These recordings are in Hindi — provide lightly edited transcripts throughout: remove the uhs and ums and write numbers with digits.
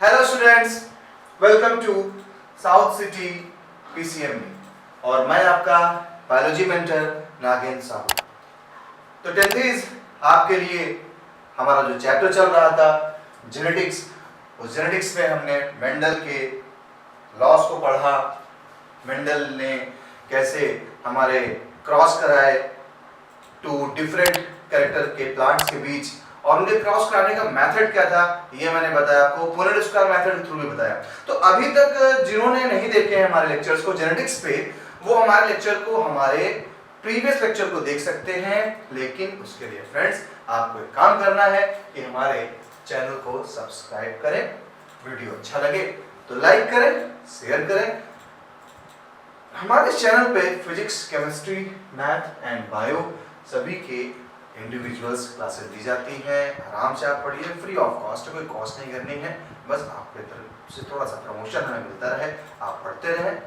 Hello students, welcome to South City PCMB और मैं आपका बायोलॉजी मेंटर नागेंद्र साहू। तो टेंथीज आपके लिए हमारा जो चैप्टर चल रहा था जेनेटिक्स, उस जेनेटिक्स में हमने मेंडल के लॉस को पढ़ा। मेंडल ने कैसे हमारे क्रॉस कराए टू डिफरेंट कैरेक्टर के प्लांट्स के बीच, और उनके क्रॉस कराने का मेथड क्या था ये मैंने बताया आपको, पुनेट स्क्वायर मेथड के थ्रू भी बताया। तो अभी तक जिन्होंने नहीं देखे हैं हमारे लेक्चर्स को जेनेटिक्स पे, वो हमारे लेक्चर को, हमारे प्रीवियस लेक्चर को देख सकते हैं। लेकिन उसके लिए फ्रेंड्स आपको एक काम करना है कि हमारे चैनल को सब्सक्राइब करें, वीडियो अच्छा लगे तो लाइक करें, शेयर करें। हमारे चैनल पे physics, chemistry, math and bio सभी के इंडिविजुअल्स क्लासेस दी जाती हैं। आराम से आप पढ़िए, फ्री ऑफ कॉस्ट, कोई कॉस्ट नहीं करनी है, बस आपके तरफ से थोड़ा सा प्रमोशन हमें मिलता रहे, आप पढ़ते रहें,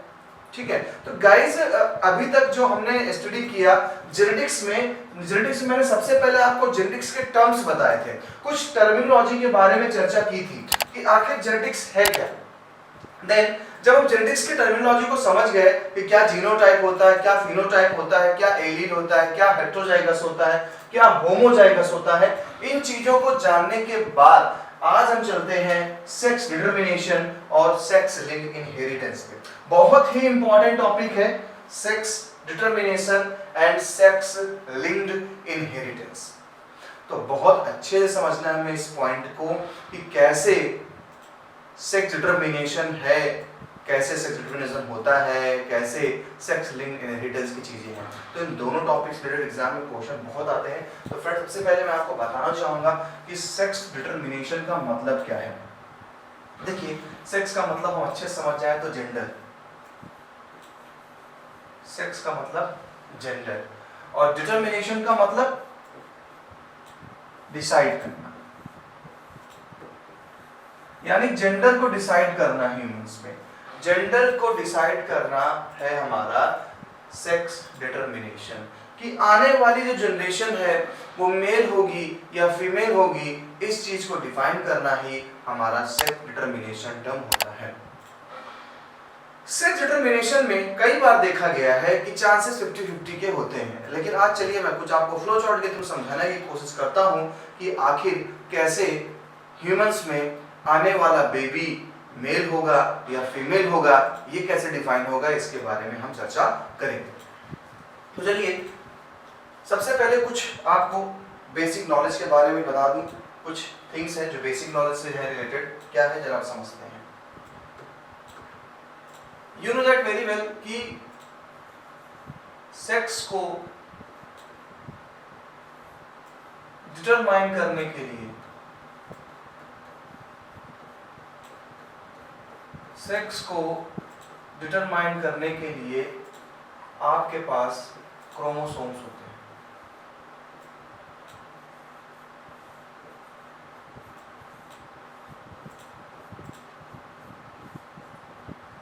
ठीक है। तो गाइस अभी तक जो हमने स्टडी किया जेनेटिक्स में मैंने सबसे पहले आपको जेनेटिक्स के टर्म्स बताए थे, कुछ टर्मिनोलॉजी के बारे में चर्चा की थी कि आखिर जेनेटिक्स है क्या। देन जब हम जेनेटिक्स की टर्मिनोलॉजी को समझ गए कि क्या जीनोटाइप होता है, क्या फिनोटाइप होता है, क्या एलील होता है, क्या हेटेरोजाइगस होता है, क्या होमोजाइगस होता है, इन चीजों को जानने के बाद आज हम चलते हैं सेक्स डिटरमिनेशन और सेक्स लिंक्ड इनहेरिटेंस पे। बहुत ही इंपॉर्टेंट टॉपिक है sex determination and sex linked inheritance. तो बहुत अच्छे से समझना है हमें इस पॉइंट को कि कैसे सेक्स डिटरमिनेशन है, कैसे सेक्स डिटरमिनेशन होता है, कैसे सेक्स लिंक्ड इनहेरिटेंस की चीजें हैं। तो इन दोनों टॉपिक्स रिलेटेड एग्जाम में क्वेश्चन बहुत आते हैं। तो फ्रेंड्स सबसे पहले मैं आपको बताना चाहूंगा कि सेक्स डिटरमिनेशन का मतलब क्या है। देखिए सेक्स का मतलब हम अच्छे से समझ जाए तो जेंडर, सेक्स का मतलब जेंडर, और डिटरमिनेशन का मतलब डिसाइड करना, यानी जेंडर को डिसाइड करना। ह्यूमंस में जेंडर को डिसाइड करना है हमारा सेक्स डिटरमिनेशन, कि आने वाली जो जनरेशन है वो मेल होगी या फीमेल होगी, इस चीज को डिफाइन करना ही हमारा सेक्स डिटरमिनेशन टर्म होता है। सेक्स डिटरमिनेशन में कई बार देखा गया है कि चांसेस 50-50 के होते हैं, लेकिन आज चलिए मैं कुछ आपको फ्लो चार्ट के थ्रू समझाने की कोशिश करता हूं कि आखिर कैसे ह्यूमंस में आने वाला बेबी मेल होगा या फीमेल होगा, ये कैसे डिफाइन होगा, इसके बारे में हम चर्चा करेंगे। तो चलिए सबसे पहले कुछ आपको बेसिक नॉलेज के बारे में बता दूं, कुछ थिंग्स हैं जो बेसिक नॉलेज से है रिलेटेड। क्या है जरा समझते हैं। You know that very well कि सेक्स को डिटरमाइन करने के लिए, सेक्स को डिटरमाइन करने के लिए आपके पास क्रोमोसोम्स होते हैं।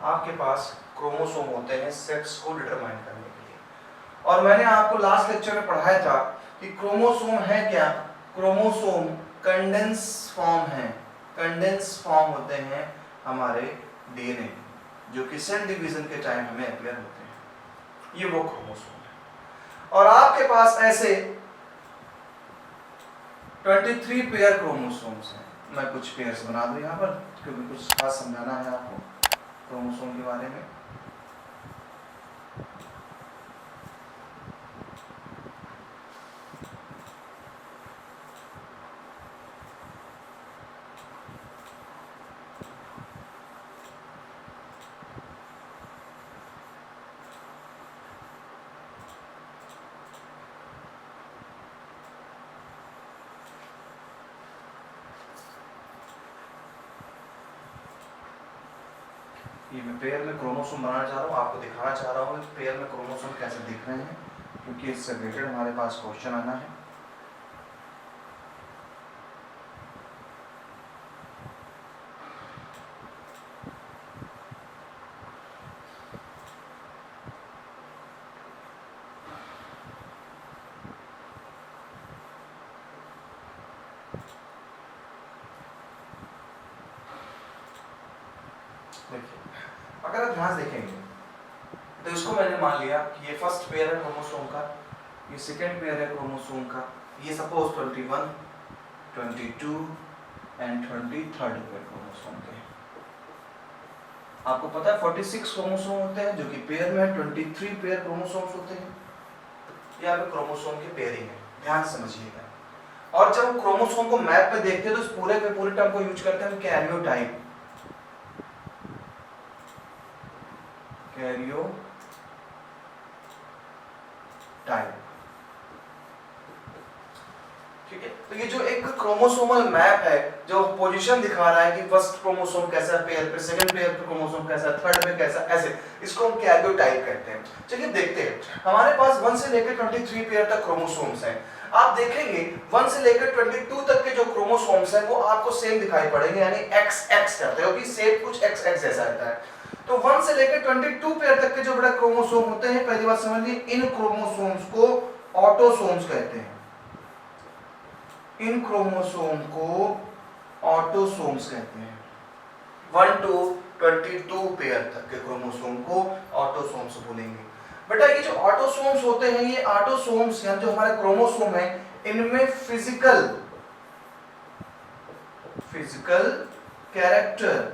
आपके पास क्रोमोसोम होते हैं सेक्स को डिटरमाइन करने के लिए। और मैंने आपको लास्ट लेक्चर में पढ़ाया था कि क्रोमोसोम है क्या। क्रोमोसोम कंडेंस फॉर्म है, कंडेंस फॉर्म होते हैं हमारे डीएनए, जो कि सेल डिवीजन के टाइम हमें अपेयर होते हैं, ये वो क्रोमोसोम है। और आपके पास ऐसे 23 पेयर क्रोमोसोम्स हैं। मैं कुछ पेयर्स बना दूं यहाँ पर, क्योंकि कुछ खास समझाना है आपको क्रोमोसोम के बारे में। ये मैं पेयर में क्रोमोसोम बनाना चाह रहा हूँ, आपको दिखाना चाह रहा हूँ कि पेयर में क्रोमोसोम कैसे दिख रहे हैं, क्योंकि इससे रिलेटेड हमारे पास क्वेश्चन आना है। देखिए, अगर आप ध्यान देखेंगे तो इसको मैंने मान लिया कि ये फर्स्ट पेयर है क्रोमोसोम का, ये सेकेंड पेयर है क्रोमोसोम का, ये suppose 21, 22 and 23rd pair chromosome के। आपको पता है 46 क्रोमोसोम होते हैं जो कि पेयर में है, 23 पेयर क्रोमोसोम्स होते हैं। यहाँ पे क्रोमोसोम की पेयरिंग है, ध्यान समझिएगा। और जब हम क्रोमोसोम को मैप पे देखते हैं तो इस पूरे के पूरे टर्म को यूज करते हैं कैरियोटाइप। टाइप, ठीक है। तो ये जो एक क्रोमोसोमल मैप है जो पोजीशन दिखा रहा है कि फर्स्ट क्रोमोसोम कैसा पेयर पे, सेकंड पेयर पे क्रोमोसोम कैसा, थर्ड में कैसा, ऐसे इसको हम कैरियोटाइप कहते हैं। चलिए देखते हैं, हमारे पास 1 से लेकर 23 पेयर तक क्रोमोसोम्स हैं। आप देखेंगे 1 से लेकर 22 तक के जो क्रोमोसोम्स हैं वो आपको सेम दिखाई पड़ेंगे, यानी XX करते हैं, क्योंकि शेप कुछ XX जैसा रहता है। तो 1 से लेकर 22 पेयर तक के जो बड़ा क्रोमोसोम होते हैं, पहली बात समझिए, इन क्रोमोसोम्स को ऑटोसोम्स कहते हैं। इन क्रोमोसोम को ऑटोसोम्स कहते हैं। 1 to 22 पेयर तक के क्रोमोसोम को ऑटोसोम्स बोलेंगे। बेटा ये जो ऑटोसोम्स होते हैं, ये ऑटोसोम्स यानी जो हमारे क्रोमोसोम है, इनमें फिजिकल कैरेक्टर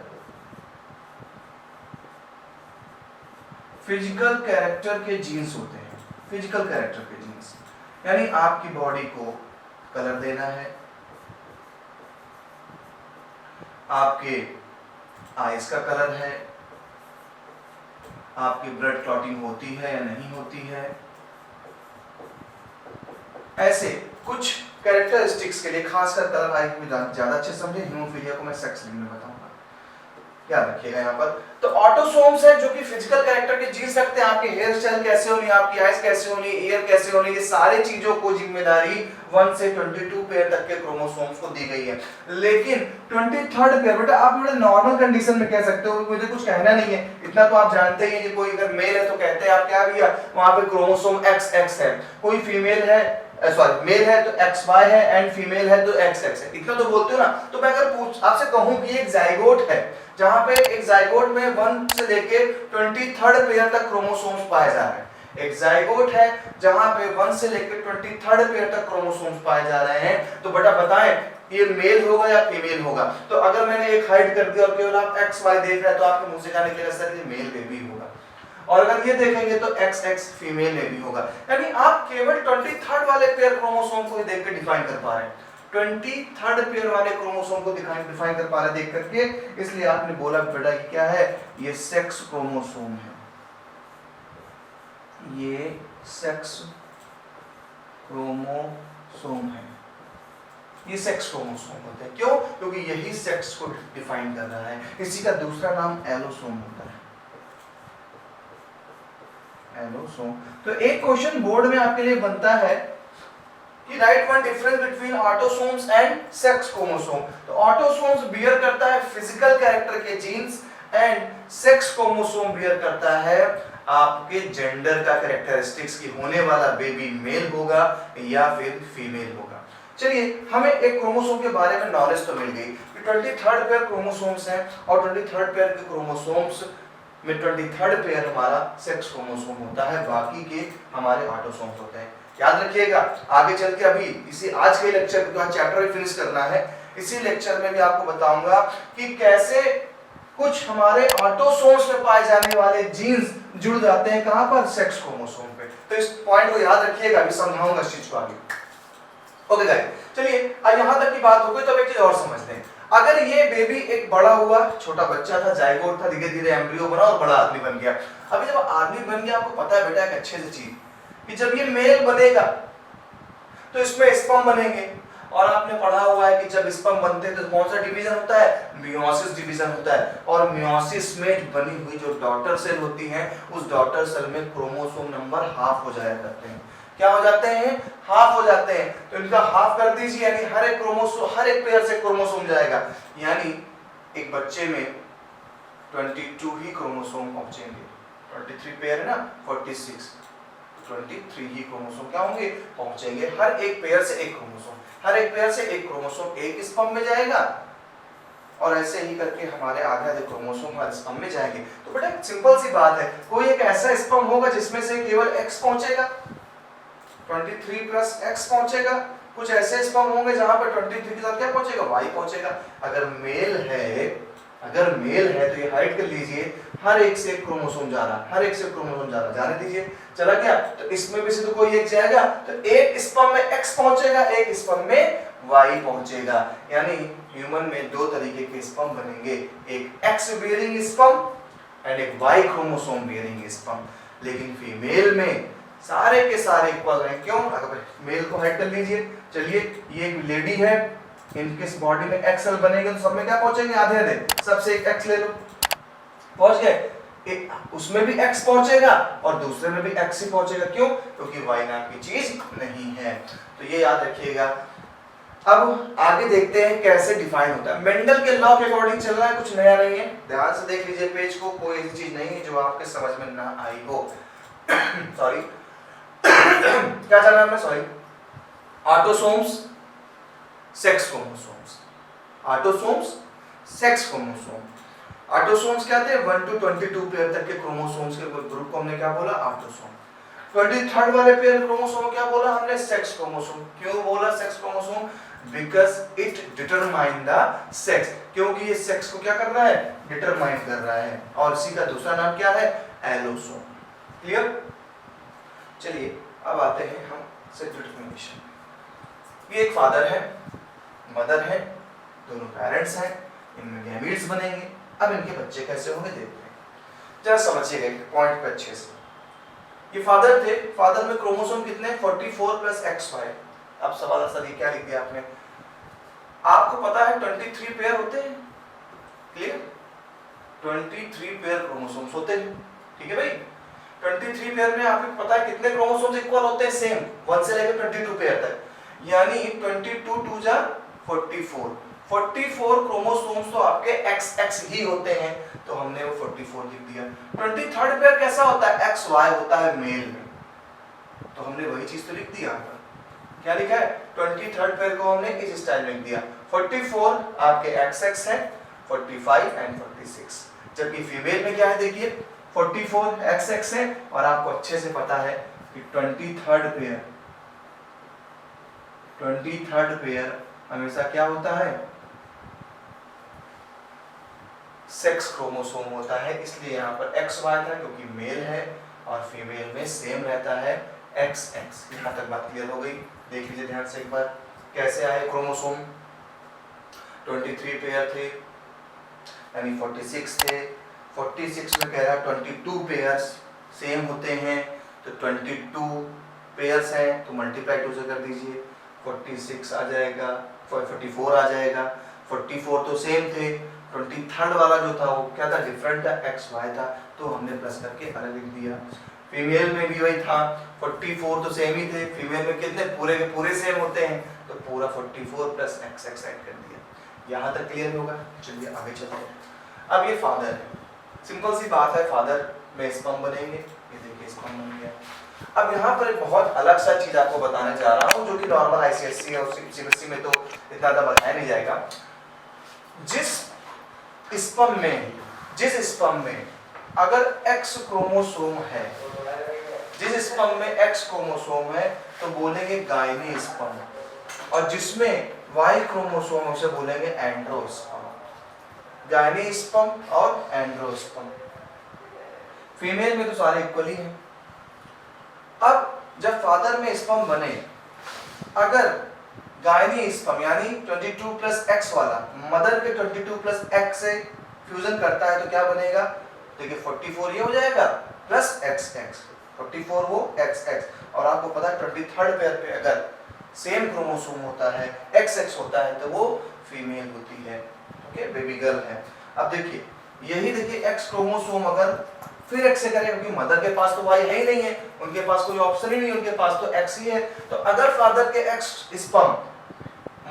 के जीन्स होते हैं। फिजिकल कैरेक्टर के जीन्स यानी आपकी बॉडी को कलर देना है, आपके आईज का कलर है, आपकी ब्लड क्लॉटिंग होती है या नहीं होती है, ऐसे कुछ कैरेक्टरिस्टिक्स के लिए खासकर कलर आई को ज्यादा अच्छे समझे। हीमोफीलिया को मैं सेक्स लिंग में बताऊंगा, याद रखिएगा यहाँ पर। तो ऑटोसोम्स है जो कि फिजिकल कैरेक्टर के जीन्स रखते हैं, आपके हेयर स्टाइल कैसे होनी, आपकी आईज कैसे होनी, ईयर कैसे होनी, ये सारी चीजों को जिम्मेदारी 1 से 22 पेयर तक के क्रोमोसोम्स को दी गई है। लेकिन 23rd पेयर, बेटा आप बड़े नॉर्मल कंडीशन में कह सकते हो, मुझे कुछ कहना नहीं है, इतना तो आप जानते ही हैं कि कोई अगर मेल है तो कहते हैं आप क्या भैया वहां पे क्रोमोसोम XX है, कोई फीमेल है सॉरी मेल है तो XY है एंड फीमेल है तो XX है, इतना तो बोलते हो ना। तो मैं अगर आपसे कहूं कि एक जाइगोट है, जहां पे एक जाइगोट में 1 से लेके 23rd पेयर तक क्रोमोसोम्स पाए जा रहे हैं, एक जाइगोट है जहां पे 1 से लेके 23rd पेयर तक क्रोमोसोम्स पाए जा रहे हैं, तो बेटा बताएं ये मेल होगा या फीमेल होगा। तो अगर मैंने एक हाइड कर दिया और केवल आप XY देख रहे हैं तो आपके मुंह से क्या निकलेगा, सर ये मेल बेबी होगा। और अगर ये देखेंगे तो XX फीमेल में भी होगा, यानी आप केवल 23rd वाले पेयर क्रोमोसोम को देख के डिफाइन कर पा रहे हैं, 23rd पेयर वाले क्रोमोसोम को डिफाइन कर पा रहे देख करके, इसलिए आपने बोला बेटा ये क्या है, ये सेक्स क्रोमोसोम है, ये सेक्स क्रोमोसोम है, ये सेक्स क्रोमोसोम होते हैं। क्यों? क्योंकि यही सेक्स को डिफाइन कर रहा है। इसी का दूसरा नाम एलोसोम होता है, एलोसोम। तो एक क्वेश्चन बोर्ड में आपके लिए बनता है कि write one difference between autosomes and sex chromosome. तो ऑटोसोम्स बियर करता है फिजिकल कैरेक्टर के genes and sex chromosome bear करता है आपके जेंडर का कैरेक्टरिस्टिक्स की होने वाला बेबी मेल होगा या फिर फीमेल होगा। चलिए हमें एक क्रोमोसोम के बारे में नॉलेज तो मिल गई कि 23rd पेयर क्रोमोसोम्स हैं और 23rd पेयर के क्रोमोसोम्स में 23rd पेयर हमारा सेक्स क्रोमोसोम होता है, बाकी के हमारे ऑटोसोम्स होते हैं। याद रखिएगा आगे चल के अभी इसी आज के लेक्चर का चैप्टर भी फिनिश करना है, इसी लेक्चर में भी आपको बताऊंगा कि कैसे कुछ हमारे ऑटोसोम्स में पाए जाने वाले जीन्स जुड़ जाते हैं कहां पर, सेक्स क्रोमोसोम पे। तो इस पॉइंट को याद रखिएगा, अभी समझाऊंगा इस चीज को आगे। ओके गाइस, चलिए यहां तक की बात हो गई, तो एक चीज और समझते हैं। अगर ये बेबी एक बड़ा हुआ छोटा बच्चा था, जाइगोट था, धीरे धीरे एम्ब्रियो बना और बड़ा आदमी बन गया। अभी जब आदमी बन गया, आपको पता है बेटा एक अच्छे से चीज कि जब ये मेल बनेगा तो इसमें स्पर्म बनेंगे, और आपने पढ़ा हुआ है कि जब स्पर्म बनते हैं तो कौन सा डिवीजन होता है, मियोसिस डिवीजन होता है। और मियोसिस में बनी हुई जो डॉटर सेल होती हैं, उस डॉटर सेल में क्रोमोसोम नंबर हाफ हो जाया करते हैं। क्या हो जाते हैं, हाफ हो जाते हैं। तो इनका हाफ कर दीजिए, यानी हर एक क्रोमोसोम, हर एक पेयर से क्रोमोसोम जाएगा, यानी एक बच्चे में 22 ही क्रोमोसोम पहुंचेंगे। 23 पेयर है ना, 46, 23 ही क्रोमोसोम क्या होंगे, पहुंचेंगे। हर एक पेयर से एक क्रोमोसोम, हर एक पेयर से एक क्रोमोसोम एक स्पर्म में जाएगा और ऐसे ही करके हमारे आधे आधे क्रोमोसोम हर स्पर्म में जाएंगे। तो बेटा सिंपल सी बात है, कोई एक ऐसा स्पर्म होगा जिसमें से केवल X पहुंचेगा, 23 प्लस X पहुंचेगा, कुछ ऐसे स्पर्म होंगे जहां पर 23 के साथ क्या पहुंचेगा, Y पहुंचेगा। अगर मेल है तो ये हाइड कर लीजिए, हर एक से एक क्रोमोसोम जा रहा, हर एक से क्रोमोसोम जा रहा, जाने दीजिए, चला गया। तो इसमें भी से तो कोई एक जाएगा, तो एक स्पर्म में X पहुंचेगा, एक स्पर्म में Y पहुंचेगा। यानी ह्यूमन में दो तरीके के स्पर्म बनेंगे, एक X बेयरिंग स्पर्म एंड एक Y क्रोमोसोम बेयरिंग स्पर्म। लेकिन फीमेल में सारे के सारे इक्वल हैं। क्यों? अगर मेल को हाइड कर लीजिए, चलिए ये एक लेडी है, इनके बॉडी में एक्सएल बनेंगे तो सब में क्या पहुंचेंगे, आधे आधे, सबसे एक एक्स ले लो, पहुंच गए। उसमें भी एक्स पहुंचेगा और दूसरे में भी एक्स ही पहुंचेगा। क्यों? क्योंकि वाई नाम की चीज नहीं है। तो ये याद रखिएगा। अब आगे देखते हैं कैसे डिफाइन होता है। मेंडल के लॉ के अकॉर्डिंग चल रहा है, कुछ नया नहीं है। ध्यान से देख लीजिए पेज को, कोई ऐसी चीज नहीं है जो आपके समझ में ना आई हो। सॉरी क्या चल रहा है, sorry, autosomes, sex chromosomes, autosomes, sex chromosome. Autosomes क्या थे, 1 to 22 पेयर तक के क्रोमोसोम्स के ग्रुप को हमने क्या बोला, ऑटोसोम। 23rd वाले पेयर क्रोमोसोम क्या बोला हमने, सेक्स क्रोमोसोम। क्यों बोला sex chromosome? Because it determine the sex, क्योंकि ये सेक्स को क्या कर रहा है, डिटरमाइन कर रहा है। और इसी का दूसरा नाम क्या है, एलोसोम। क्लियर? चलिए अब आते हैं हम सेक्स डिटरमिनेशन। ये एक फादर है, मदर है, दोनों पेरेंट्स हैं, इनमें गैमीट्स बनेंगे। अब इनके बच्चे कैसे होंगे देखते हैं, जरा समझिएगा पॉइंट पे अच्छे से। ये फादर थे, फादर में क्रोमोसोम कितने, 44 प्लस XY। अब सवाल ऐसा क्या लिख दिया आपने, आपको पता है 23 पेयर होते हैं, क्लियर, 23 पेयर क्रोमोसोम्स होते हैं, ठीक है भाई। 23 पेयर में आपको पता है कितने क्रोमोसोम्स इक्वल होते हैं, सेम, 1 से लेकर 22 पेयर तक, यानी 22 2 जा 44, 44 क्रोमोसोम्स तो आपके XX ही होते हैं, तो हमने वो 44 लिख दिया। 23rd पेयर कैसा होता है, XY होता है मेल में, तो हमने वही चीज तो लिख दिया। क्या लिखा है, 23rd पेयर को हमने इस स्टाइल में लिख दिया। 44 आपके XX है, 45 एंड 46। जबकि फीमेल में क्या है देखिए, 44 XX है, और आपको अच्छे से पता है कि 23rd पेयर हमेशा क्या होता है, सेक्स क्रोमोसोम होता है। इसलिए यहाँ पर XY था क्योंकि मेल है, और फीमेल में सेम रहता है XX। यहाँ तक बात क्लियर हो गई। देख लीजिए ध्यान से एक बार, कैसे आए क्रोमोसोम, 23 पेयर थे, यानी 46 थे, 46 में कह रहा है 22 पेयर्स सेम होते हैं, तो 22 पेयर्स हैं तो मल्टीप्लाई 2 से कर दीजिए, 46 आ जाएगा, 44 आ जाएगा। 44 तो सेम थे, 23rd वाला जो था वो क्या था, डिफरेंट था, XY था, तो हमने प्लस करके अलग लिख दिया। फीमेल में भी वही था, 44 तो सेम ही थे, फीमेल में कितने, पूरे के पूरे सेम होते हैं, तो पूरा 44 प्लस XX ऐड कर दिया। यहाँ तक क्लियर होगा। चलिए आगे चलते हैं। अब ये फादर है, सिंपल सी बात है, फादर में स्पर्म बनेंगे, ये देखिए स्पर्म बन गया। अब यहाँ पर एक बहुत अलग सा चीज आपको बताने जा रहा हूँ, जो कि नॉर्मल ICSE और CBSE में तो इतना ज़्यादा बताया नहीं जाएगा। जिस स्पर्म में अगर X क्रोमोसोम है, जिस स्पर्म में X क्रोमोसोम है तो बोलेंगे गायनी स्पर्म, और जिसमें Y क्रोमोसोम है उसे बोलेंगे एंड्रोस्पर्म। गायनी स्पर्म और एंड्रोस्पर्म। फीमेल में तो सारे इक्वल ही हैं। अब जब फादर में स्पर्म बने, अगर गायनी स्पर्म यानी 22 प्लस X वाला मदर के 22 प्लस X से फ्यूजन करता है तो क्या बनेगा, देखिए 44 ये हो जाएगा प्लस XX, 44 वो XX, और आपको पता है 23rd पेयर पे अगर सेम क्रोमोसोम होता है, XX होता है, तो वो फीमेल होती है, ओके, बेबी गर्ल है। अब देखिए यही देखिए X क्रोमोसोम अगर फिर X से करें, क्योंकि मदर के पास तो Y है ही नहीं है, उनके पास कोई ऑप्शन ही नहीं, उनके पास तो X ही है। तो अगर फादर के X स्पर्म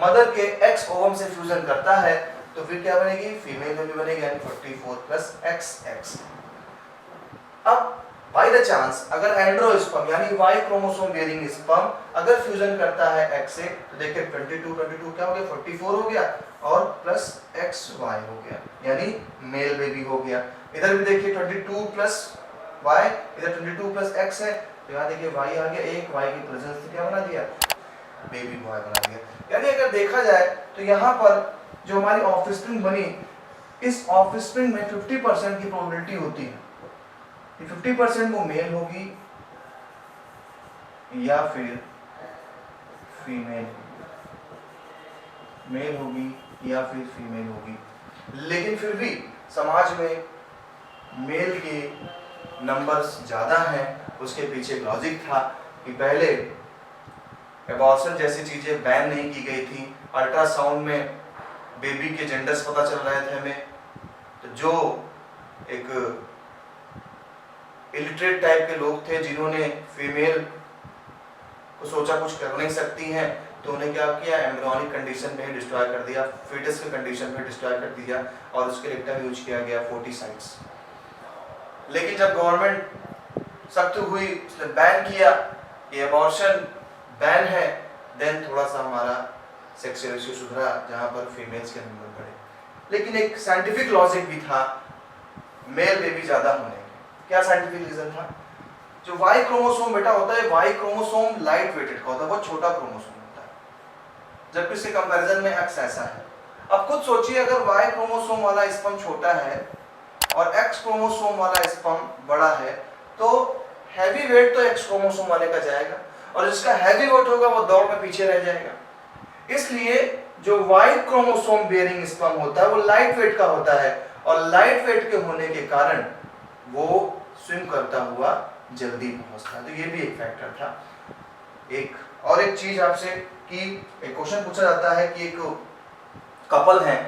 मदर के X ओवम से फ्यूजन करता है तो फिर क्या बनेगी, फीमेल में भी बनेगी, यानी 44 प्लस XX। अब बाय द चांस अगर एंड्रोस्पर्म यानी वाई क्रोमोसोम बेयरिंग स्पर्म अगर फ्यूजन करता है एक्स से, तो देखिए 22 क्या हो गया, 44 हो गया और प्लस एक्स वाई हो गया, यानी मेल बेबी हो गया। इधर भी देखिए 22 प्लस वाई, इधर 22 प्लस एक्स है, तो यहाँ देखिए वाई आ गया, एक वाई की प्रेजेंस से क्या बना दिया, बेबी बॉय बना दिया। यानी अगर देखा जाए तो यहाँ पर जो हमारी ऑफस्प्रिंग बनी, इस ऑफस्प्रिंग में 50% की प्रोबेबिलिटी होती है, 50% वो मेल होगी या फिर फीमेल, मेल होगी या फिर फीमेल होगी। लेकिन फिर भी समाज में मेल के नंबर्स ज़्यादा हैं। उसके पीछे एक लॉजिक था कि पहले एबॉर्शन जैसी चीज़ें बैन नहीं की गई थी, अल्ट्रासाउंड में बेबी के जेंडर्स पता चल रहे थे हमें, तो जो एक इलिटरेट टाइप के लोग थे जिन्होंने फीमेल को सोचा कुछ कर नहीं सकती हैं, तो उन्हें क्या किया, एम्ब्रियोनिक कंडीशन में ही डिस्ट्रॉय कर दिया, फीटस के कंडीशन में डिस्ट्रॉय कर दिया और उसके लिए टर्म यूज किया गया 40 साइट्स। लेकिन जब गवर्नमेंट सख्त हुई, उसने बैन किया, ये एबॉर्शन बैन है, देन थोड़ा सा हमारा सेक्सुअल इश्यू सुधरा जहाँ पर फीमेल्स के नंबर बढ़े। लेकिन एक साइंटिफिक लॉजिक भी था मेल बेबी ज़्यादा होने के। क्या साइंटिफिक रीजन था, जो वाई क्रोमोसोम बेटा होता है, वाई क्रोमोसोम लाइट वेटेड का होता है, बहुत छोटा क्रोमोसोम होता है, जबकि इसके कंपैरिजन में एक्स ऐसा है। अब खुद सोचिए, अगर वाई क्रोमोसोम वाला स्पर्म छोटा है और एक्स क्रोमोसोम वाला स्पर्म बड़ा है, तो हैवी वेट तो एक्स क्रोमोसोम वाले का जाएगा और जिसका हैवी वेट होगा वो दौड़ में पीछे रह जाएगा। इसलिए जो वाई क्रोमोसोम बेयरिंग स्पर्म होता है वो लाइट वेट का होता है और लाइट वेट के होने के कारण वो स्विम करता हुआ जल्दी पहुंचता है। तो ये भी एक फैक्टर था। एक चीज आपसे कि एक क्वेश्चन पूछा जाता है कि एक कपल हैं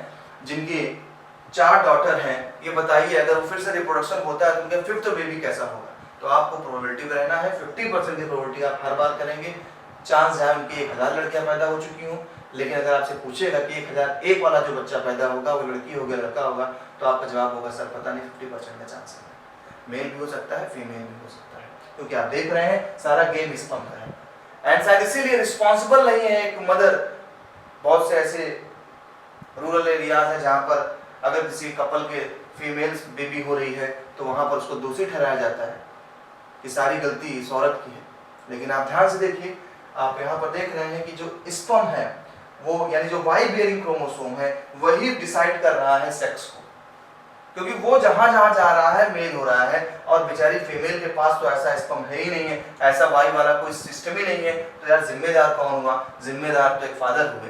जिनके 4 डॉटर हैं, ये बताइए अगर वो फिर से रिप्रोडक्शन होता है तो उनका 5th बेबी कैसा होगा। तो आपको प्रोबेबिलिटी में रहना है, 50% की प्रोबेबिलिटी आप हर बार करेंगे। चांस है उनकी 1000 लड़कियां पैदा हो चुकी हूँ, लेकिन अगर आपसे पूछेगा कि 1001 वाला जो बच्चा पैदा होगा वो लड़की होगा लड़का होगा, तो आपका जवाब होगा सर पता नहीं, 50% का चांस है। मेल भी हो सकता है, फीमेल भी हो सकता है, क्योंकि आप देख रहे हैं सारा गेम स्पर्म का है। एंड शायद इसीलिए रिस्पॉन्सिबल नहीं है एक मदर। बहुत से ऐसे रूरल एरियाज है जहाँ पर अगर किसी कपल के फीमेल्स बेबी हो रही है तो वहाँ पर उसको दोषी ठहराया जाता है कि सारी गलती इस औरत की है। लेकिन आप ध्यान से देखिए, आप यहाँ पर देख रहे हैं कि जो स्पर्म है वो यानी जो वाई बेयरिंग क्रोमोसोम है वही डिसाइड कर रहा है सेक्स को, क्योंकि वो जहां जहां जा रहा है मेल हो रहा है और बेचारी फीमेल के पास तो ऐसा स्पर्म है ही नहीं है, ऐसा वाई वाला कोई सिस्टम ही नहीं है। तो यार जिम्मेदार कौन हुआ, जिम्मेदार तो एक फादर हुए।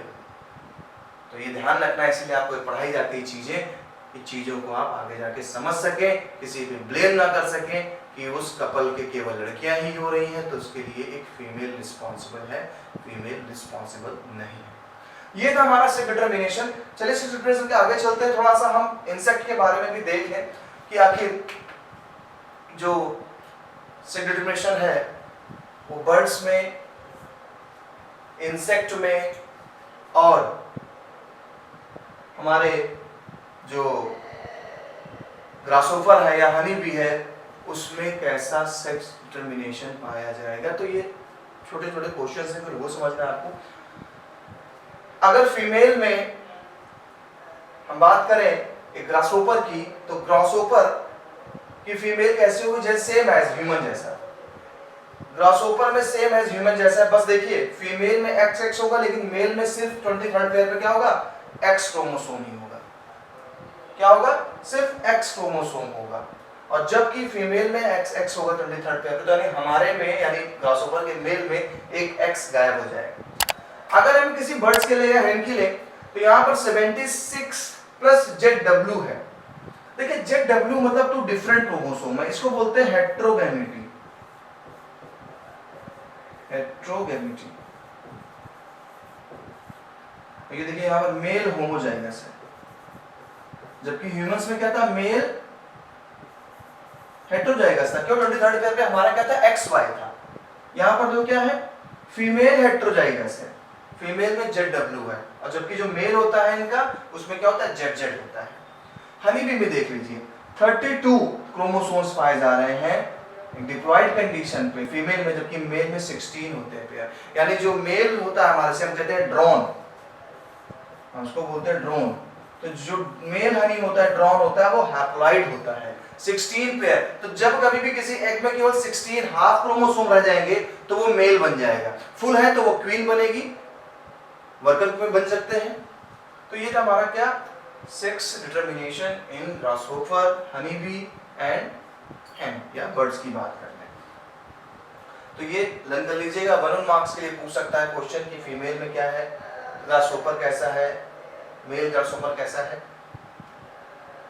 तो ये ध्यान रखना, इसीलिए आपको पढ़ाई जाती है चीजें, इन चीजों को आप आगे जाके समझ सकें, किसी पे ब्लेम ना कर सकें कि उस कपल के केवल लड़कियां ही हो रही हैं तो उसके लिए एक फीमेल रिस्पॉन्सिबल है, फीमेल रिस्पॉन्सिबल नहीं है। ये था हमारा सेक्स डिटरमिनेशन। चलिए सेक्स डिटरमिनेशन के आगे चलते हैं, थोड़ा सा हम इंसेक्ट के बारे में भी देखें कि आखिर जो सेक्स डिटरमिनेशन है वो बर्ड्स में, इंसेक्ट में और हमारे जो ग्रासोफर है या हनी बी है उसमें कैसा सेक्स डिटरमिनेशन पाया जाएगा। तो ये छोटे छोटे क्वेश्चन हैं, फिर वो समझना है आपको। अगर फीमेल में हम बात करें एक ग्रासोपर की, तो ग्रासोपर की फीमेल कैसी होगी, जैसे सेम एज ह्यूमन जैसा। ग्रासोपर में सेम एज ह्यूमन जैसा है, बस देखिए फीमेल में XX होगा लेकिन मेल में सिर्फ 23rd पेयर पे क्या होगा, X क्रोमोसोम ही होगा। क्या होगा, सिर्फ X क्रोमोसोम होगा। और जबकि फीमेल में XX होगा 23rd पेयर पे, तो यानी हमारे में यानी ग्रासोपर के मेल में एक X गायब हो जाएगा। अगर हम किसी बर्ड्स के लिए या हेन के लिए, तो यहाँ पर 76 प्लस ZW है। देखिए ZW मतलब 2 डिफरेंट क्रोमोसोम है, इसको बोलते हैं हेट्रोगैमिटी। हेट्रोगैमिटी ये देखिए यहाँ पर मेल होमोजाइगस है, जबकि ह्यूमंस में क्या था, मेल हेट्रोजाइगस था। क्यों, 23rd पेयर पे हमारा क्या था, XY था। यहाँ पर जो क्या है, फीमेल हेट्रोजाइगस है, फीमेल में ZW है, और जबकि जो मेल होता है इनका उसमें क्या होता है, ZZ होता है। हनी बी में देख लीजिए 32 क्रोमोसोम्स पाए जा रहे हैं डिप्लॉयड कंडीशन पे फीमेल में, जबकि मेल में 16 होते हैं पेयर। यानी जो मेल होता है हमारे से हम कहते हैं ड्रोन, हम उसको बोलते हैं ड्रोन। तो जो मेल हनी होता है, ड्रोन होता है, वो हैप्लॉइड होता है 16 पेयर। तो जब कभी भी किसी एग में केवल 16 हाफ क्रोमोसोम रह जाएंगे तो वो मेल बन जाएगा, फुल है तो वो क्वीन बनेगी, वर्कर में बन सकते हैं। तो ये था हमारा क्या, sex determination in grasshopper, honey bee and hen, या बर्ड्स की बात करते हैं। तो ये लर्न कर लीजिएगा, 1 मार्क्स के लिए पूछ सकता है क्वेश्चन कि फीमेल में क्या है, ग्रासहोफर कैसा है, मेल ग्रासहोफर कैसा है।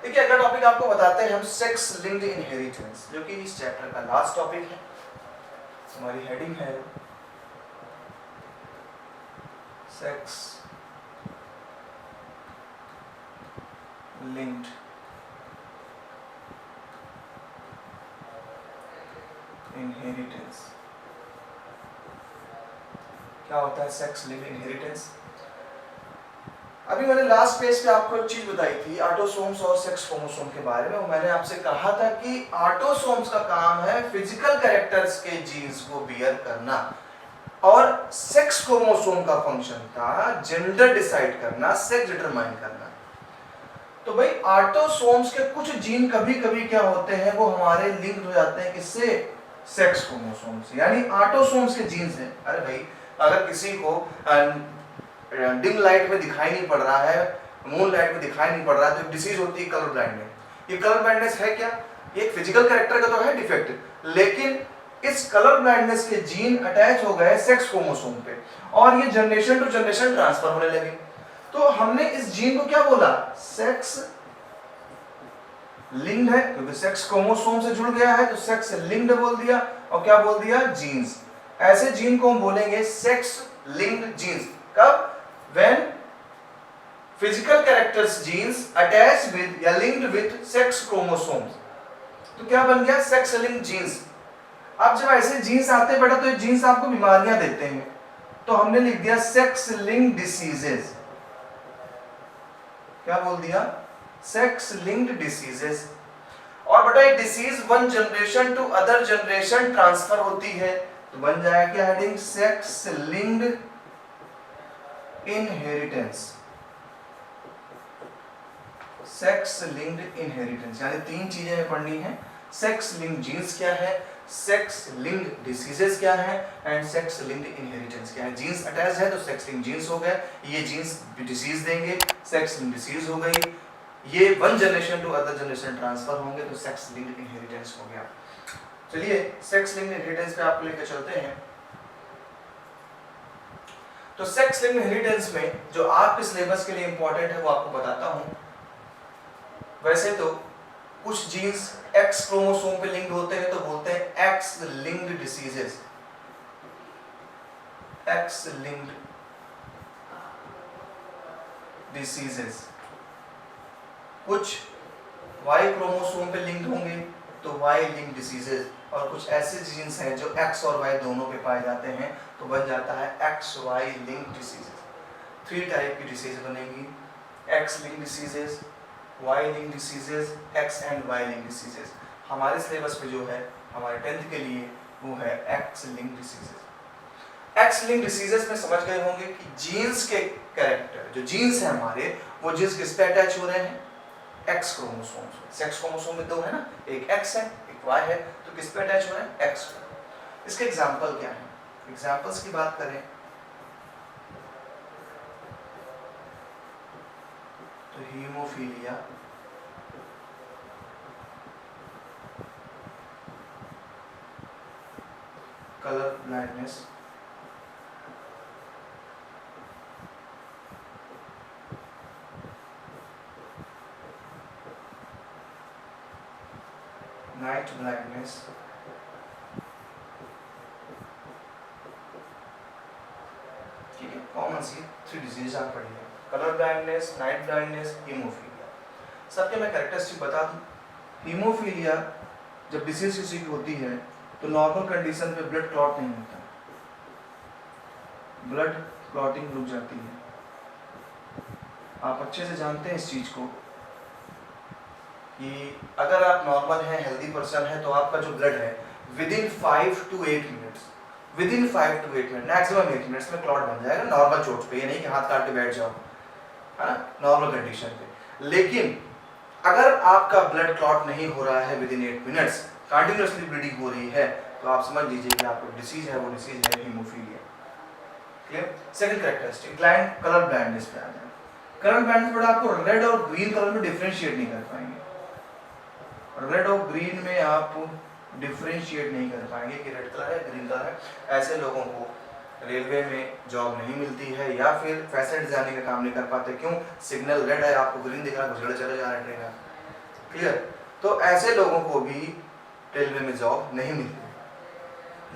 देखिए अगला टॉपिक आपको बताते हैं हम, सेक्स लिंक्ड इनहेरिटेंस, जो कि इस चैप्टर का लास्ट टॉपिक है। हमारी हेडिंग है सेक्स लिंक्ड इनहेरिटेंस। क्या होता है सेक्स लिंक्ड इनहेरिटेंस? अभी मैंने लास्ट पेज पे आपको एक चीज बताई थी ऑटोसोम्स और सेक्स क्रोमोसोम के बारे में। मैंने आपसे कहा था कि ऑटोसोम्स का काम है फिजिकल कैरेक्टर्स के जीन्स को बियर करना, और सेक्स क्रोमोसोम का फंक्शन था जेंडर डिसाइड करना, सेक्स डिटरमाइन करना। तो भाई ऑटोसोम्स के कुछ जीन कभी कभी क्या होते हैं, वो हमारे लिंक हो जाते हैं किससे, सेक्स क्रोमोसोम से, यानी ऑटोसोम्स के जीन्स हैं। अरे भाई अगर किसी को डिम लाइट में दिखाई नहीं पड़ रहा है, मून लाइट में दिखाई नहीं पड़ रहा है, तो डिसीज होती है कलर ब्लाइंडनेस। ये कलर ब्लाइंडनेस है क्या, ये एक फिजिकल कैरेक्टर का तो है डिफेक्ट, लेकिन इस कलर ब्लाइंडनेस के जीन अटैच हो गए सेक्स क्रोमोसोम पे, और ये जनरेशन टू जनरेशन ट्रांसफर होने लगे। तो हमने इस जीन को क्या बोला, सेक्स लिंक्ड है, क्योंकि सेक्स क्रोमोसोम से जुड़ गया है तो सेक्स लिंक्ड बोल दिया, और क्या बोल दिया, जीन्स। ऐसे जीन को हम बोलेंगे सेक्स लिंक्ड जीन्स। कब, when physical characters genes attached with या linked with sex chromosomes। तो क्या बन गया, सेक्स लिंक्ड जीन्स। अब जब ऐसे जीन्स आते हैं बेटा, तो ये जीन्स आपको बीमारियां देते हैं, तो हमने लिख दिया सेक्स लिंक्ड डिसीजेस। क्या बोल दिया, सेक्स लिंक्ड डिसीजेस। और बेटा ये disease one generation to other generation transfer होती है, तो बन जाएगा क्या heading, sex linked inheritance. Sex linked inheritance यानी 3 चीजें हमें पढ़नी है, सेक्स लिंक्ड जीन्स क्या है, सेक्स लिंक्ड डिसीजेस क्या है, एंड सेक्स लिंक्ड इनहेरिटेंस क्या है। जीन्स अटैच है तो सेक्स लिंक्ड जीन्स हो गए, ये जीन्स डिसीज देंगे, सेक्स लिंक्ड डिसीज हो गई, ये one generation to other generation transfer होंगे तो सेक्स लिंक्ड इनहेरिटेंस हो गया। चलिए सेक्स लिंक्ड इनहेरिटेंस पे आपको लेकर चलते हैं। तो सेक्स लिंक्ड इनहेरिटेंस में जो आपके सिलेबस के लिए इंपॉर्टेंट है वो आपको बताता हूं। वैसे तो कुछ जीन्स एक्स क्रोमोसोम पे लिंक्ड होते हैं तो बोलते हैं x linked diseases, X linked diseases. कुछ वाई क्रोमोसोम पे लिंक्ड होंगे तो वाई लिंक्ड डिसीजेस, और कुछ ऐसे जीन्स हैं जो एक्स और वाई दोनों पे पाए जाते हैं तो बन जाता है X Y linked diseases. 3 type की डिसीज बनेगी, X linked diseases, Y linked diseases, X and Y linked diseases. हमारे सिलेबस में जो है हमारे 10th के लिए वो है X linked diseases. X linked diseases में समझ गए होंगे कि जीन्स के कैरेक्टर, जो जीन्स है हमारे, वो जीन्स किस पे अटैच हो रहे हैं, एक्स क्रोमोसोम। सेक्स क्रोमोसोम में 2 है ना, एक एक्स है एक वाई है, तो किस पे अटैच हो रहे हैं, एक्स पे। इसके एग्जांपल क्या है, एग्जांपल्स की बात करें तो haemophilia, colour blindness, night blindness, ठीक है, कॉमन सी 3 डिजीज आप पढ़िए, colour blindness, night blindness, haemophilia. सबके मैं कैरेक्टरिस्टिक बता दूं। हीमोफीलिया जब डिसीज किसी की होती है तो नॉर्मल कंडीशन पे ब्लड क्लॉट नहीं होता, ब्लड क्लॉटिंग रुक जाती है। आप अच्छे से जानते हैं इस चीज को कि अगर आप नॉर्मल हैं, हेल्दी पर्सन है, तो आपका जो ब्लड है within 5 to 8 minutes, within 5 to 8 minute, maximum 8 minutes में क्लॉट बन जाएगा नॉर्मल चोट पे, ये नहीं कि हाथ काट के बैठ जाओ, है ना, नॉर्मल कंडीशन पे। लेकिन अगर आपका ब्लड क्लॉट नहीं हो रहा है विदिन 8 मिनट्स, कंटिन्यूअसली ब्लीडिंग हो रही है, तो आप समझ लीजिए कि आपको डिसीज है, वो डिसीज है haemophilia. Clear. Second characteristic, blind, colour blindness पे आ जाए। कलर ब्लाइंडनेस में आपको रेड और ग्रीन कलर में डिफरेंशिएट नहीं कर पाएंगे, रेड और ग्रीन में आप डिफरेंशिएट नहीं कर पाएंगे कि रेड कलर है ग्रीन कलर है। ऐसे लोगों को रेलवे में जॉब नहीं मिलती है, या फिर फैशन डिजाइनिंग का काम नहीं कर पाते। क्यों? सिग्नल रेड है, आपको ग्रीन दिख रहा है, घुसड़े चले जा रहे ट्रेन में। क्लियर। तो ऐसे लोगों को भी रेलवे में जॉब नहीं मिलती।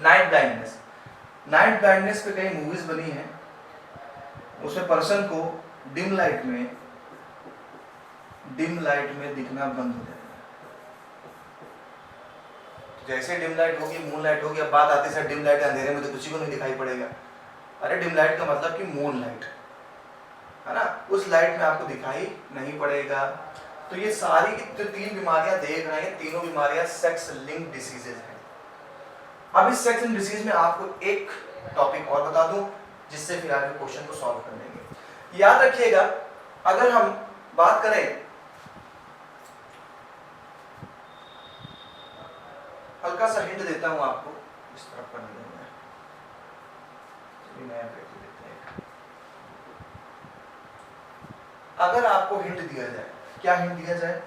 नाइट ब्लाइंडनेस, नाइट ब्लाइंडनेस पे कई मूवीज बनी हैं, उसमें पर्सन को डिम लाइट में दिखना बंद हो जाता है। जैसे डिम लाइट होगी, मून लाइट होगी, अब बात आती है डिम लाइट, अंधेरे में तो किसी को नहीं दिखाई पड़ेगा। अरे डिम लाइट का मतलब कि मून लाइट है ना, उस लाइट में आपको दिखाई नहीं पड़ेगा। तो ये सारी जो 3 बीमारियां देख रहे हैं, तीनों बीमारियां सेक्स लिंक्ड डिसीजेज हैं। अब इस सेक्स लिंक्ड डिसीज में आपको एक टॉपिक और बता दूं, जिससे फिर आगे क्वेश्चन को सॉल्व कर लेंगे। याद रखिएगा, अगर हम बात करें, हल्का सा हिंट देता हूं आपको, इस तरफ कर देंगे, अगर आपको हिंट दिया जाए, क्या हिंट दिया जाए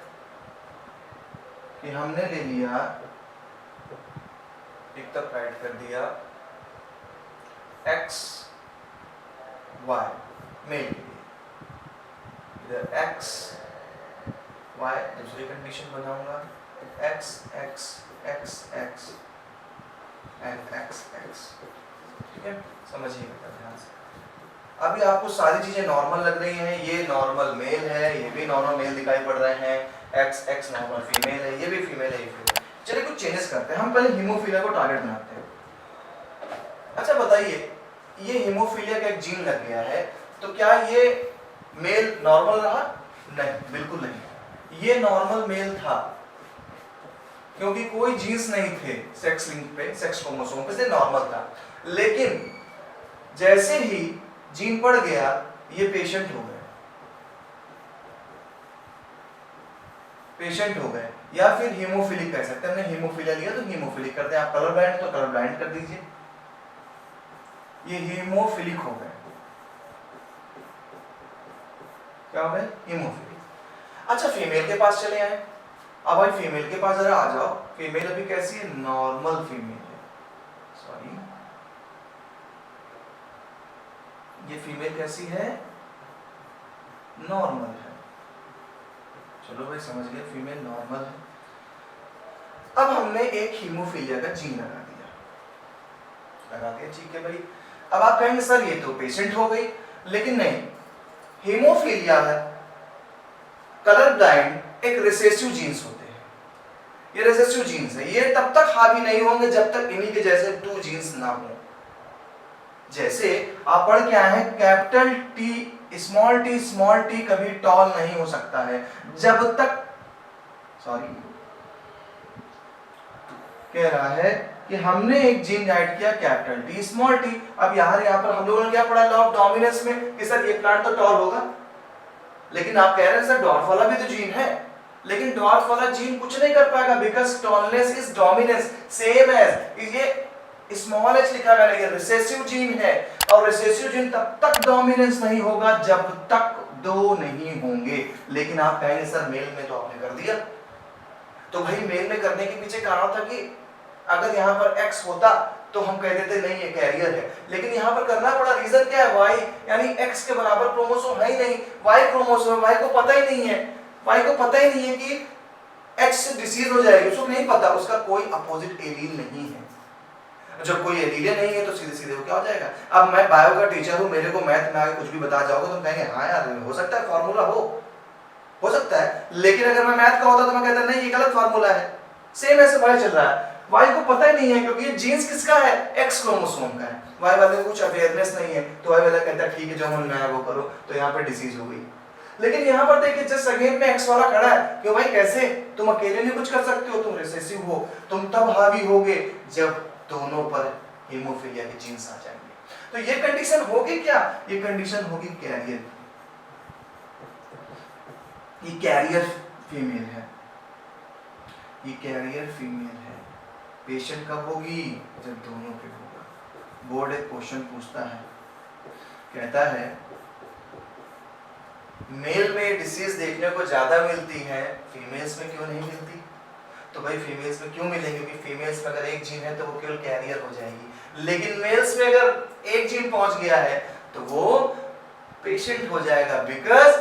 कि हमने ले लिया, एक तरफ राइट कर दिया x y मेल के लिए, इधर x y, दूसरी कंडीशन बनाऊंगा x x x x and x x, ठीक है, समझिएगा ध्यान से। अभी आपको सारी चीजें नॉर्मल लग रही हैं, ये नॉर्मल मेल है, ये भी नॉर्मल मेल दिखाई पड़ रहे हैं, x x नॉर्मल फीमेल है, ये भी फीमेल है, ये फीमेल। चलिए कुछ चेंजेस करते हैं, हम पहले हीमोफीलिया को टारगेट बनाते हैं। अच्छा बताइए, ये हीमोफीलिया का एक जीन लग गया है, तो क्या ये मेल नॉर्मल रहा? नहीं, बिल्कुल नहीं। ये नॉर्मल मेल था, क्योंकि कोई जीन्स नहीं थे सेक्स लिंक पे, सेक्स क्रोमोसोम पे, इसलिए नॉर्मल था। लेकिन जैसे ही जीन पड़ गया, ये पेशेंट हो गए, पेशेंट हो गए, या फिर हीमोफिलिक कह सकते हैं। हमने हीमोफीलिया लिया तो हीमोफिलिक कर दिया, आप कलर ब्लाइंड तो कलर ब्लाइंड कर दीजिए, ये हीमोफिलिक हो गए। क्या हो गए? हीमोफिलिक। अच्छा फीमेल के पास चले आए, अब भाई फीमेल के पास जरा आ जाओ। फीमेल अभी कैसी है? नॉर्मल फीमेल है, सॉरी, ये फीमेल कैसी है? नॉर्मल है। चलो भाई समझ गए, फीमेल नॉर्मल है। अब हमने एक हीमोफीलिया का जीन लगा दिया, ठीक है भाई। अब आप कहेंगे सर ये तो पेशेंट हो गई, लेकिन नहीं, हीमोफीलिया है, कलर ब्लाइंड एक रिसेसिव जीन्स होते हैं। ये रिसेसिव जीन्स है, ये तब तक हावी नहीं होंगे जब तक इन्हीं के जैसे 2 जीन्स ना हो। जैसे आप पढ़ के आए हैं, कैपिटल टी स्मॉल टी कभी टॉल नहीं हो सकता है जब तक, सॉरी कह रहा है कि हमने एक जीन ऐड किया कैपिटल टी स्मॉल टी। अब यहाँ पर हम लोगों ने क्या पढ़ा लॉ ऑफ डोमिनेंस में कि सर ये प्लांट तो टॉल होगा, लेकिन आप कह रहे हैं सर डॉर्फ वाला भी तो जीन है, लेकिन डॉर्फ वाला जीन कुछ नहीं कर पाएगा, because tallness is dominance same as, ये स्मॉल एच लिखा मैंने, ये रिसेसिव जीन है, और रिसेसिव जीन तब तक डोमिनेंस नहीं होगा जब तक 2 नहीं होंगे। लेकिन आप कहेंगे सर मेल में तो आपने कर दिया, तो भाई मेल में करने के पीछे कारण था कि अगर यहाँ पर X होता तो हम कह देते नहीं ये कैरियर है, लेकिन यहाँ पर करना पड़ा। रीजन क्या है? Y, यानी X के बराबर क्रोमोसोम है ही नहीं, Y क्रोमोसोम, Y को पता ही नहीं है, Y को पता ही नहीं है कि X से डिसीज हो जाएगी, उसको नहीं पता, उसका कोई अपोजिट एलील नहीं है। जब कोई एलील नहीं है तो सीधे सीधे वो क्या हो जाएगा। अब मैं बायो का टीचर हूँ, मेरे को मैथ में आगे कुछ भी बता जाओगे तो कहेंगे हाँ यार हो सकता है फॉर्मूला हो सकता है, लेकिन अगर मैं मैथ का होता तो मैं कहता नहीं ये गलत फॉर्मूला है। सेम ऐसे Y चल रहा है, Y को पता ही नहीं है क्योंकि ये जीन्स किसका है? X क्रोमोसोम का है। Y वाले को कुछ अवेयरनेस नहीं है, तो Y वाला कहता है ठीक है जो मन में आया वो करो, तो यहाँ पे डिसीज हो गई। लेकिन यहाँ पर देखिए जस्ट अगेन में एक्स वाला खड़ा है कि भाई कैसे तुम अकेले नहीं कुछ कर सकते हो, तुम रिसेसिव हो, तुम तब हावी होगे जब दोनों पर हीमोफीलिया के जीन्स आ जाएंगे। तो ये कंडीशन होगी क्या, ये कंडीशन होगी कैरियर, ये कैरियर फीमेल है, ये कैरियर फीमेल है। पेशेंट कब होगी, जब दोनों पे होगा। बोर्ड एक क्वेश्चन पूछता है, कहता है मेल में डिसीज देखने को ज्यादा मिलती है, फीमेल्स में क्यों नहीं मिलती। तो भाई फीमेल्स में क्यों मिलेंगे, क्योंकि फीमेल्स में अगर एक जीन है तो वो केवल कैरियर हो जाएगी, लेकिन मेल्स में अगर एक जीन पहुंच गया है तो वो पेशेंट हो जाएगा, because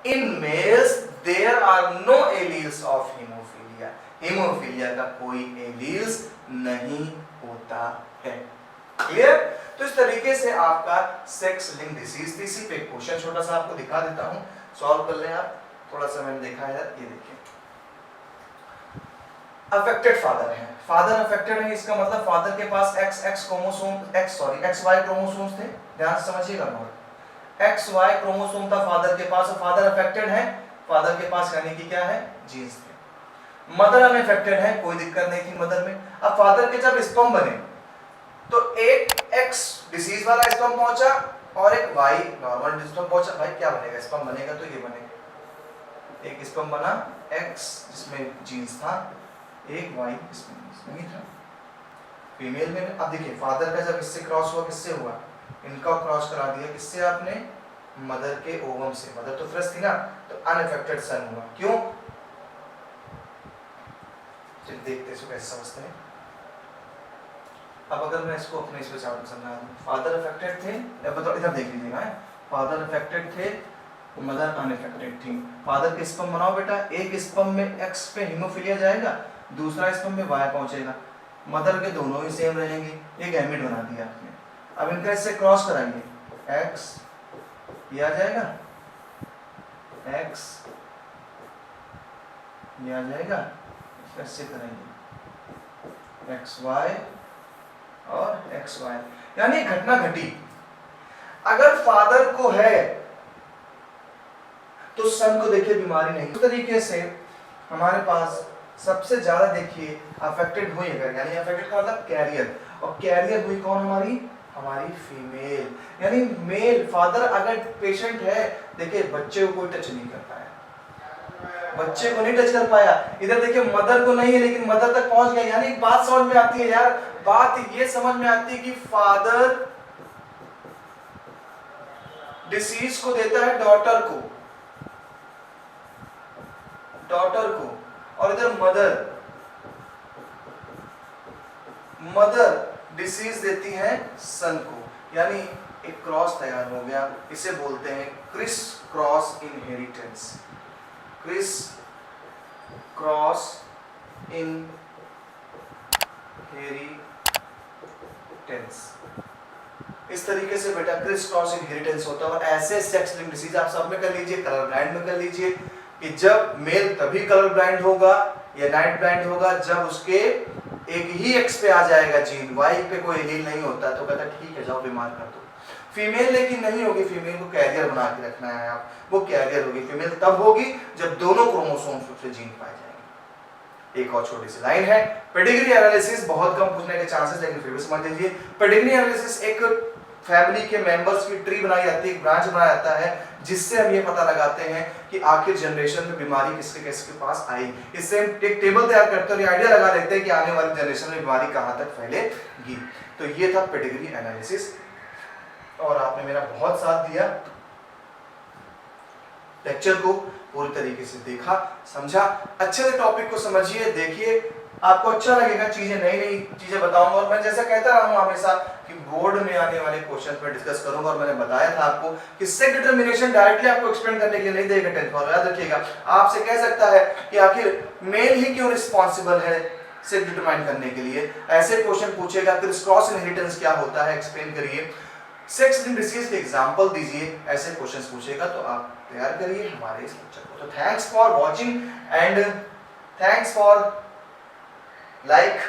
in males there are no alleles of haemophilia, haemophilia का कोई एलील्स नहीं होता है। क्लियर। तो इस तरीके से आपका सेक्स लिंक डिसीज थी। इसी पे क्वेश्चन छोटा सा आपको दिखा देता हूं, सॉल्व कर लें आप। थोड़ा सा मैंने देखा है, ये देखिए अफेक्टेड फादर है, फादर अफेक्टेड है, इसका मतलब फादर के पास XX क्रोमोसोम XY क्रोमोसोम्स थे, ध्यान से समझिएगा नोट। XY क्रोमोसोम था फादर के पास, और फादर अफेक्टेड है, फादर के पास यानी कि क्या है, जीन्स थे। मदर अनअफेक्टेड है, कोई दिक्कत नहीं थी मदर में। अब फादर के जब स्पर्म बने तो एक X डिसीज वाला स्पर्म पहुंचा और एक Y नॉर्मल स्पर्म पहुंचा। भाई क्या बनेगा, स्पर्म बनेगा तो ये बनेगा, एक स्पर्म बना X जिसमें जीन्स था, एक Y इसमें नहीं था, फीमेल में। अब देखिए फादर का जब इससे क्रॉस हुआ, किससे हुआ, इनका क्रॉस करा दिया, किससे आपने, मदर के ओवम से। मदर तो फ्रेश थी ना, तो अनअफेक्टेड सन हुआ। क्यों, चलिए देखते हैं कैसे समझते हैं। अब अगर मैं इसको अपने इसमें समझा दूं, फादर अफेक्टेड थे, बताओ इधर देख लीजिएगा, फादर अफेक्टेड थे, मदर अनअफेक्टेड थी। फादर के स्पर्म बनाओ बेटा, एक स्पर्म में X पे हीमोफीलिया जाएगा, दूसरा स्पर्म में Y पहुंचेगा, मदर के दोनों ही सेम रहेंगे, एक गैमेट बना दिया आपने। अब इनका इससे क्रॉस कराइए, X ये आ जाएगा, X ये आ जाएगा, इससे कराइए XY और XY, यानी घटना घटी। अगर फादर को है तो सन को देखिए बीमारी नहीं। इस तरीके से हमारे पास सबसे ज्यादा देखिए अफेक्टेड हुई अगर, यानी अफेक्टेड का मतलब कैरियर, और कैरियर हुई कौन, हमारी फीमेल। यानी मेल फादर अगर पेशेंट है, देखिए बच्चे को कोई टच नहीं कर पाया, बच्चे को नहीं टच कर पाया। इधर देखिए मदर को नहीं है, लेकिन मदर तक पहुंच गया। यानी एक बात समझ में आती है यार, बात ये समझ में आती है कि फादर डिसीज को देता है डॉटर को, और इधर मदर डिसीज देती है सन को, यानी एक क्रॉस तैयार हो गया। इसे बोलते हैं criss cross inheritance, criss cross inheritance. इस तरीके से बेटा क्रिस क्रॉस इनहेरिटेंस होता है। और ऐसे सेक्स लिंक डिसीज आप सब में कर लीजिए, कलर ब्लाइंड में कर लीजिए, कि जब मेल तभी कलर ब्लाइंड होगा या नाइट ब्लाइंड होगा जब उसके एक ही एक्स पे आ जाएगा जीन, वाई पे कोई एलील नहीं होता, तो कहता ठीक है जाओ बीमार कर दो। फीमेल लेकिन नहीं होगी, फीमेल को कैरियर बना के रखना है आप, वो कैरियर होगी। फीमेल तब होगी जब दोनों क्रोमोसोम्स से जीन पाए जाएंगे। एक और छोटी सी लाइन है, पेडिग्री एनालिसिस बहुत कम पूछने के चांसेस, लेकिन फिर भी समझ लीजिए। पेडिग्री एनालिसिस एक फैमिली के मेंबर्स की ट्री बनाई जाती है, एक ब्रांच बनाया जाता है, जिससे हम ये पता लगाते हैं कि आखिर जनरेशन में बीमारी किसके किसके पास आई। इससे हम एक टेबल तैयार करते हैं और ये आइडिया लगा लेते हैं कि आने वाली जनरेशन में बीमारी कहां तक फैलेगी। तो ये था पेडिग्री एनालिसिस, और आपने मेरा बहुत साथ दिया, लेक्चर को पूरी तरीके से देखा, समझा, अच्छे से टॉपिक को समझिए, देखिए, आपको अच्छा लगेगा। चीजें नई नई चीजें बताऊंगा, और मैं जैसा कहता रहा हूं हमेशा कि बोर्ड में आने वाले क्वेश्चन पर डिस्कस करूंगा। और मैंने बताया था आपको कि सेक्स डिटरमिनेशन डायरेक्टली आपको एक्सप्लेन करने के लिए नहीं देगा टेंथ में, याद रखिएगा। आपसे कह सकता है कि आखिर मेल ही क्यों रिस्पॉन्सिबल है सेक्स डिटरमाइन करने के लिए, ऐसे क्वेश्चन पूछेगा। क्रिस क्रॉस इनहेरिटेंस क्या होता है एक्सप्लेन करिए, सेक्स लिंक्ड डिसीज के एग्जांपल दीजिए, ऐसे क्वेश्चंस पूछेगा, तो आप तैयार करिए हमारे इस लेक्चर को। तो thanks for watching and thanks for like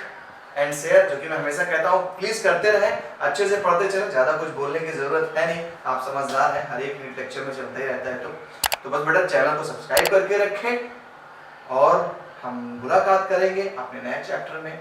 and share, जो कि मैं हमेशा कहता हूँ प्लीज करते रहें, अच्छे से पढ़ते चलें, ज्यादा कुछ बोलने की जरूरत है नहीं, आप समझदार हैं, हर एक लेक्चर में चलता ही रहता है। तो तो बस बेटा चैनल को सब्सक्राइब करके रखें और हम मुलाकात करेंगे अपने नए चैप्टर में।